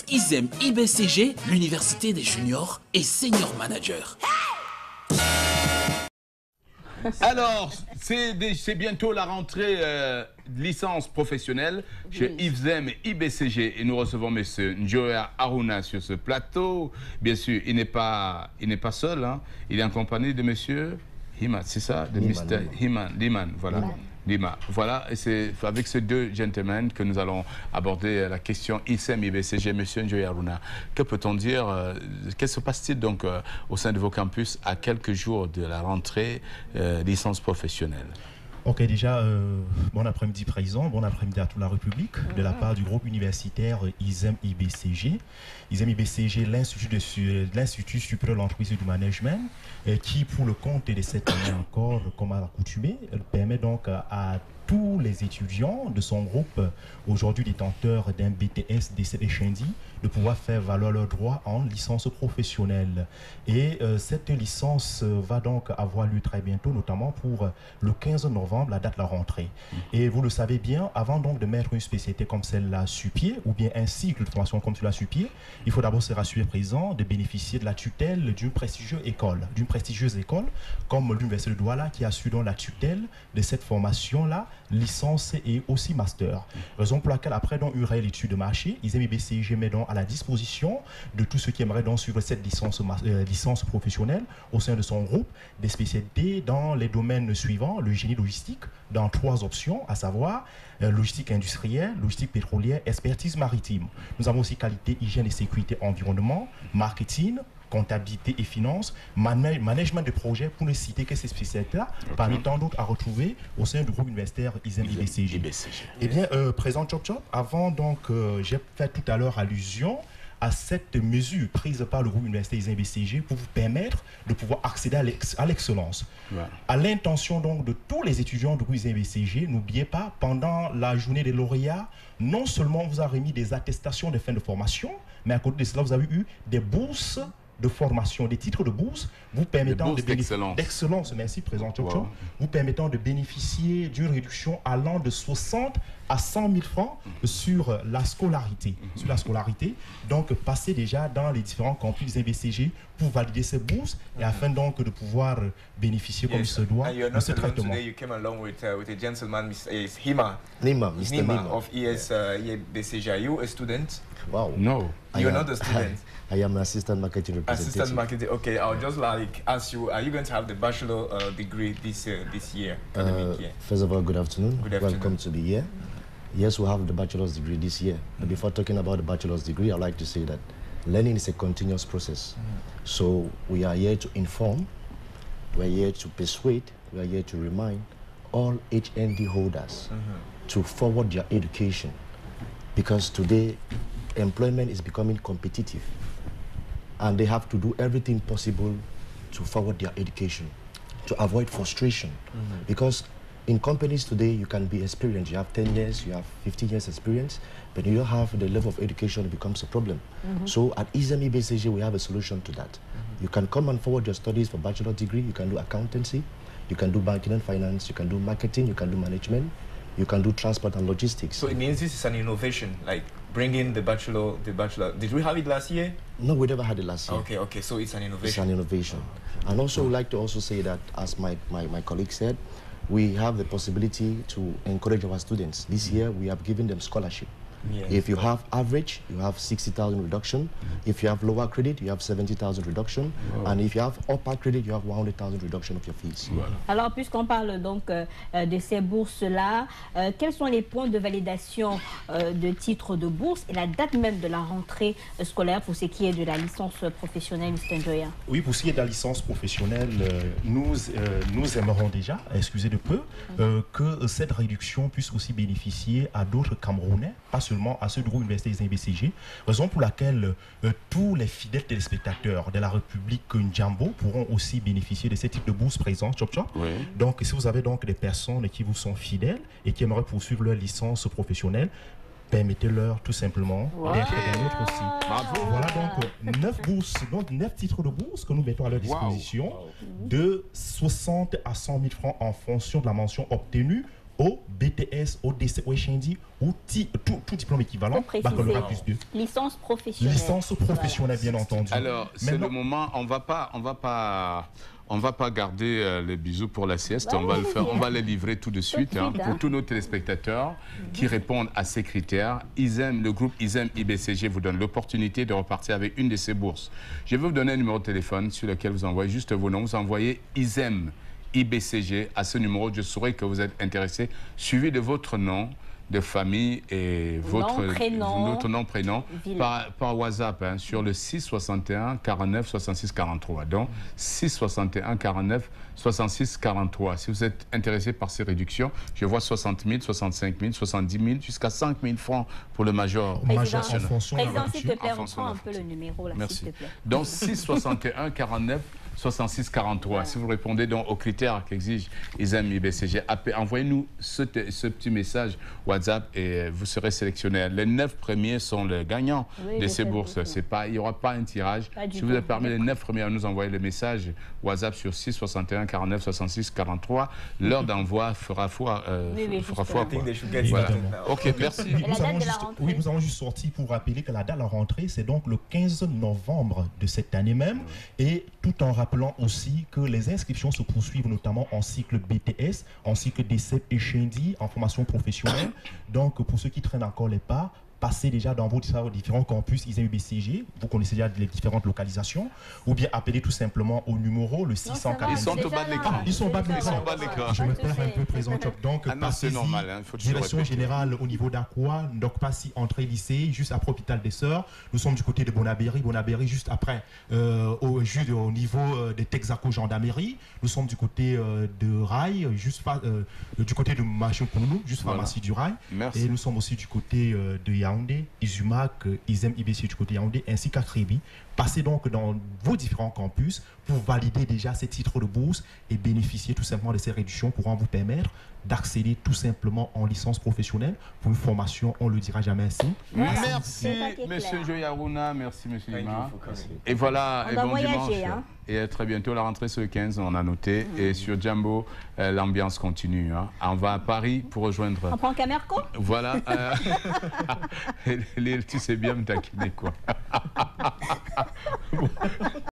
ISEM IBCG, l'université des juniors et senior managers. Alors, c'est bientôt la rentrée licence professionnelle chez ISEM et IBCG. Et nous recevons M. Njoya Haruna sur ce plateau. Bien sûr, il n'est pas seul. Hein. Il est en compagnie de M. Himan, c'est ça? De Mr. Liman, voilà. Lima. Voilà, et c'est avec ces deux gentlemen que nous allons aborder la question ISEM IBCG. Monsieur Njoya Haruna, que peut-on dire, qu'est-ce se passe-t-il donc au sein de vos campus à quelques jours de la rentrée licence professionnelle? Ok, déjà, bon après-midi président, bon après-midi à toute la République, de la part du groupe universitaire ISEM IBCG. ISEM IBCG, l'Institut supérieur de l'entreprise et du management, qui, pour le compte de cette année encore, comme à l'accoutumée, permet donc à tous les étudiants de son groupe, aujourd'hui détenteurs d'un BTS d'essai Chendi, de pouvoir faire valoir leurs droits en licence professionnelle. Et cette licence va donc avoir lieu très bientôt, notamment pour le 15 novembre, la date de la rentrée. Et vous le savez bien, avant donc de mettre une spécialité comme celle-là sur pied, ou bien un cycle de formation comme celui-là sur pied, il faut d'abord se rassurer présent de bénéficier de la tutelle d'une prestigieuse école, comme l'Université de Douala, qui assure donc la tutelle de cette formation-là, licence et aussi master. Raison pour laquelle, après donc une réelle étude de marché, ISEM IBCG met donc à la disposition de tous ceux qui aimeraient donc suivre cette licence professionnelle au sein de son groupe des spécialités dans les domaines suivants: le génie logistique dans 3 options, à savoir logistique industrielle, logistique pétrolière, expertise maritime. Nous avons aussi qualité, hygiène et sécurité environnement, marketing, comptabilité et finance, management de projet, pour ne citer que ces spécialités-là, parmi tant d'autres à retrouver au sein du groupe universitaire ISEM IBCG. Eh bien, présent Chop Chop, avant donc, j'ai fait tout à l'heure allusion à cette mesure prise par le groupe universitaire ISEM IBCG pour vous permettre de pouvoir accéder à l'excellence. À l'intention donc de tous les étudiants du groupe ISEM IBCG, n'oubliez pas, pendant la journée des lauréats, non seulement on vous a remis des attestations de fin de formation, mais à côté de cela, vous avez eu des bourses de formation, des titres de bourse vous permettant d'excellence, merci président Tchotcho, vous permettant de bénéficier d'une réduction allant de 60 à 100 000 francs sur la scolarité. Donc passez déjà dans les différents campus IBCG pour valider ces bourses et afin donc de pouvoir bénéficier comme il se doit de ce traitement. Today you came along with a gentleman, Mr. Hima of IBCG. Are you a student? Wow. No. You're not a student. I am an assistant marketing representative. Assistant marketing. Okay, I'll just like ask you: are you going to have the bachelor degree this year, academic year? First of all, good afternoon. Good afternoon. Welcome to be here. Yes, we have the bachelor's degree this year. But before talking about the bachelor's degree, I'd like to say that learning is a continuous process. So we are here to inform, we are here to persuade, we are here to remind all HND holders to forward their education, because today employment is becoming competitive and they have to do everything possible to forward their education, to avoid frustration. Because in companies today, you can be experienced. You have 10 years, you have 15 years experience, but you don't have the level of education, it becomes a problem. So at ISEM IBCG, we have a solution to that. You can come and forward your studies for bachelor degree. You can do accountancy, you can do banking and finance, you can do marketing, you can do management, you can do transport and logistics. So it means this is an innovation, like bringing the bachelor. Did we have it last year? No, we never had it last year. Okay, so it's an innovation. It's an innovation. And also, we'd like to also say that, as my colleague said, we have the possibility to encourage our students. This year, we have given them scholarship. If you have average, you have 60,000 reduction. If you have lower credit, you have 70,000 reduction. And if you have upper credit, you have 100,000 reduction of your fees. Alors, puisqu'on parle donc de ces bourses-là, quels sont les points de validation de titres de bourse et la date même de la rentrée scolaire pour ce qui est de la licence professionnelle, Mr. Njoya? Oui, pour ce qui est de la licence professionnelle, nous aimerons déjà, excusez de peu, que cette réduction puisse aussi bénéficier à d'autres Camerounais, pas seulement à ceux du groupe universitaire ISEM IBCG, raison pour laquelle tous les fidèles téléspectateurs de la République Ndjambo pourront aussi bénéficier de ce type de bourse présente, Chop Chop. Donc, si vous avez donc des personnes qui vous sont fidèles et qui aimeraient poursuivre leur licence professionnelle, permettez-leur tout simplement d'être des nôtres aussi. Voilà donc 9 bourses, donc 9 titres de bourse que nous mettons à leur disposition de 60 à 100 000 francs en fonction de la mention obtenue au BTS, au DC, au HND, ou tout diplôme équivalent, baccalauréat plus 2. Licence professionnelle. Licence professionnelle, bien entendu. Alors, c'est le moment, on va pas garder les bisous pour la sieste, on va le faire, on va les livrer tout de suite, pour tous nos téléspectateurs qui répondent à ces critères. Le groupe ISEM IBCG vous donne l'opportunité de repartir avec une de ces bourses. Je vais vous donner un numéro de téléphone sur lequel vous envoyez juste vos noms, vous envoyez ISEM IBCG à ce numéro, je saurai que vous êtes intéressé, suivi de votre nom de famille et votre nom, prénom par WhatsApp sur le 661 49 66 43. Donc 661 49 66 43. Si vous êtes intéressé par ces réductions, je vois 60 000, 65 000, 70 000, jusqu'à 5 000 francs pour le major. Président, s'il te plaît, reprends un peu le numéro là, s'il te plaît. Donc 661 49 66 43. Voilà. Si vous répondez donc aux critères qu'exige ISEM IBCG, envoyez-nous ce petit message WhatsApp et vous serez sélectionné. Les 9 premiers sont les gagnants de ces bourses. Il n'y aura pas un tirage. Si vous êtes parmi les 9 premiers à nous envoyer le message WhatsApp sur 661 49 66 43, l'heure d'envoi fera foi. Voilà. Ok, merci. Nous avons juste sorti pour rappeler que la date de la rentrée, c'est donc le 15 novembre de cette année même. Et tout en rappelant aussi que les inscriptions se poursuivent notamment en cycle BTS, en cycle DCEP et HND, en formation professionnelle. Donc, pour ceux qui traînent encore les pas, passez déjà dans vos différents campus ISEM IBCG, vous connaissez déjà les différentes localisations, ou bien appelez tout simplement au numéro le 640. Ils sont au bas de l'écran. Ils sont au bas de l'écran. Je me perds un peu présent. Donc, c'est normal. Direction générale au niveau d'Aqua, donc passez entrée lycée, juste après Hôpital des Sœurs. Nous sommes du côté de Bonabéry, juste après, au niveau des Texaco Gendarmerie. Nous sommes du côté de Rail, du côté de Machin-Kounou, juste pharmacie du Rail. Merci. Et nous sommes aussi du côté de Yaoundé, Izumak, ISEM IBCG du côté Yaoundé, ainsi qu'à Kribi. Passez donc dans vos différents campus pour valider déjà ces titres de bourse et bénéficier tout simplement de ces réductions pourront vous permettre d'accéder tout simplement en licence professionnelle pour une formation, on le dira jamais assez. Merci, monsieur Joyarouna, merci, monsieur Lima. Et voilà, et bon dimanche. Et très bientôt, la rentrée sur le 15, on a noté. Et sur Jambo, l'ambiance continue. On va à Paris pour rejoindre... On prend Camerco. Voilà. Tu sais bien me taquiner, quoi.